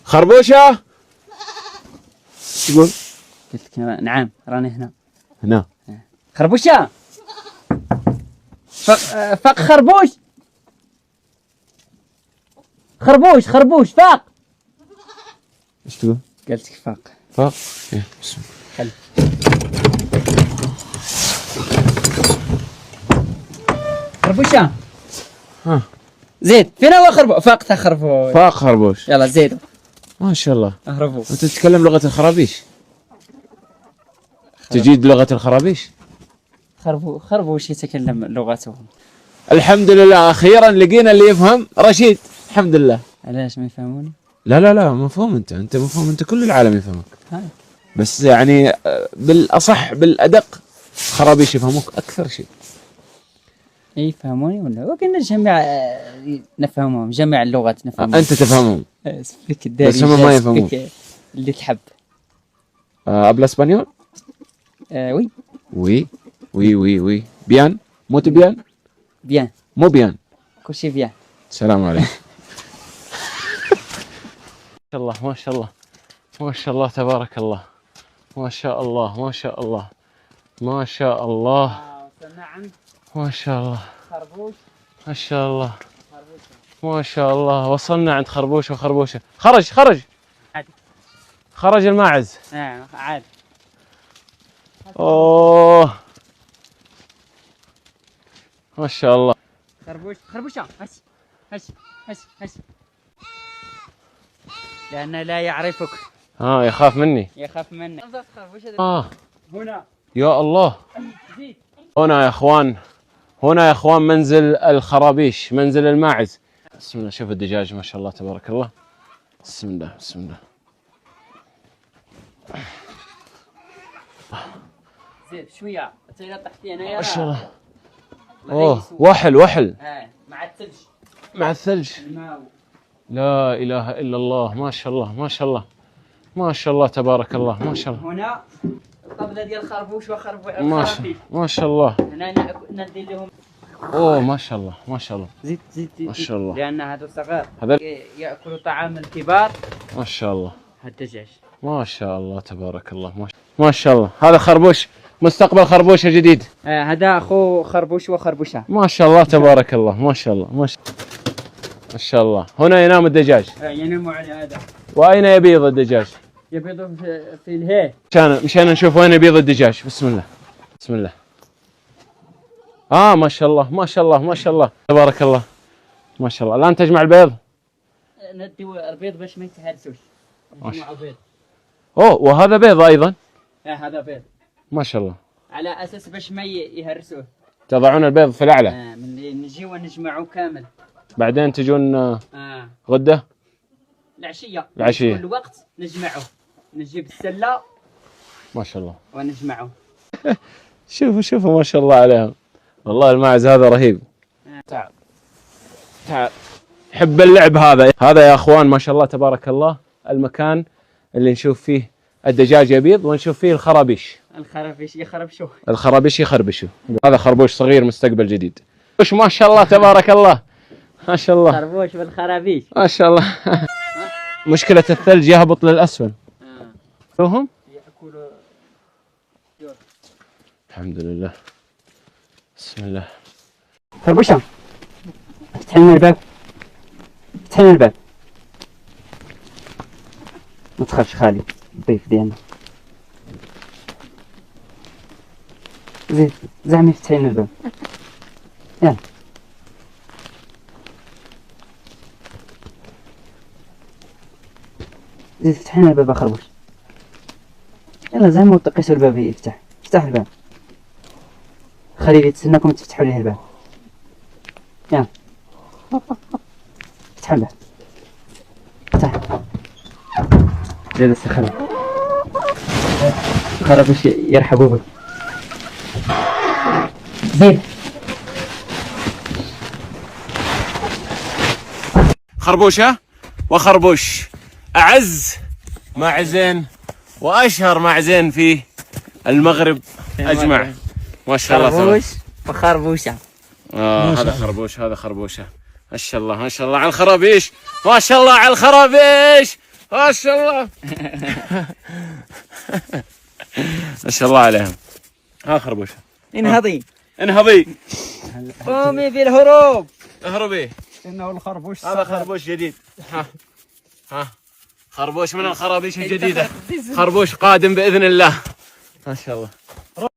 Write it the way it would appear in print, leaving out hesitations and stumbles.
خربوشة. تقول؟ قلت لك نعم راني هنا. هنا. خربوشة. فاق خربوش. خربوش فاق. ايش تقول؟ قلت لك فاق. فاق. إيه بسم خل. خربوشة. ها. زيد فين هو خربوش؟ فاقتها خربوش. فاق خربوش. يلا زيدوا. ما شاء الله. اهربوا. انت تتكلم لغة الخرابيش. تجيد لغة الخرابيش؟ خربوش يتكلم لغتهم. الحمد لله اخيرا لقينا اللي يفهم رشيد. الحمد لله. علاش ما يفهموني؟ لا مفهوم انت مفهوم انت كل العالم يفهمك. هاي. بس يعني بالاصح بالادق خرابيش يفهموك اكثر شيء. يفهموني ولا وكنا جميع نفهمهم جميع اللغات نفهمهم. انت تفهمهم سبيك الدارجة بس هم ما يفهمون. اللي تحب. habla اسبانيول؟ وي. وي بيان موت بيان بيان مو بيان كل شيء بيان. السلام عليكم. ما شاء الله ما شاء الله تبارك الله ما شاء الله ما شاء الله ما شاء الله ما شاء الله خربوش ما شاء الله ما شاء الله. وصلنا عند خربوش وخربوشة. خرج عادي. خرج الماعز. عادي. اوه ما شاء الله. خربوشة هش لأنه لا يعرفك. يخاف مني. يخاف منك. هنا يا الله. هنا يا اخوان منزل الخرابيش منزل الماعز. بسم الله. شوف الدجاج ما شاء الله تبارك الله. بسم الله. زيد شوية طحت انا ما شاء الله. اوه وحل مع الثلج. لا اله الا الله. ما شاء الله ما شاء الله تبارك الله ما شاء الله. هنا الطبلة ديال الخربوش وخربوش ما شاء الله. هنا ندير لهم. اوه ما شاء الله زيد ما شاء الله. لأن هذا صغار هذا يأكلوا طعام الكبار. ما شاء الله. هذا الدجاج ما شاء الله تبارك الله ما شاء الله. هذا خربوش مستقبل خربوشة جديد. هذا أخو خربوش وخربوشة. ما شاء الله تبارك الله ما شاء الله. هنا ينام الدجاج. ينام على هذا. وأين يبيض الدجاج؟ يبيض في الهي. مشان نشوف وين يبيض الدجاج. بسم الله. ما شاء الله تبارك الله ما شاء الله. الآن تجمع البيض. ندي البيض باش ما يتهرسوش. نجمع البيض. وهذا بيض أيضا. هذا بيض. ما شاء الله. على أساس باش ما يهرسوه. تضعون البيض في الأعلى. من نجي ونجمعه كامل. بعدين تجون غدة. العشية. كل وقت نجمعه. نجيب السلة. ما شاء الله. ونجمعه. شوفوا ما شاء الله عليهم. والله الماعز هذا رهيب. تعال حب اللعب هذا يا اخوان ما شاء الله تبارك الله. المكان اللي نشوف فيه الدجاج يبيض ونشوف فيه الخرابيش يخربشوا. هذا خربوش صغير مستقبل جديد. ما شاء الله تبارك الله ما شاء الله. خربوش بالخرابيش ما شاء الله. مشكلة الثلج يهبط للأسفل. شوفهم يأكلوا. الحمد لله. بسم الله. خربوشة افتح لنا الباب. ما تخافش خالي الضيف ديالنا. زيد زعما افتح لنا الباب. يلا زيد افتح لنا الباب خربوش. يلا زعما وطقيسوا الباب يفتح. افتح الباب. خليل يتسناكم تفتحوا ليه الباب. يلا افتح الباب. افتح. زيد السخرة. خربوش يرحبوا بك. زيد. خربوشة وخربوش أعز ماعزين وأشهر ماعزين في المغرب أجمع. ما شاء الله. خربوش وخربوشة. هذا خربوشة. ما شاء الله على الخرابيش. ما شاء الله على الخرابيش. ما شاء الله. ما شاء الله عليهم. ها خربوش انهضي انهضي قومي بالهروب. اهربي. انه الخربوش هذا خربوش جديد. ها خربوش من الخرابيش الجديدة. خربوش قادم بإذن الله. ما شاء الله.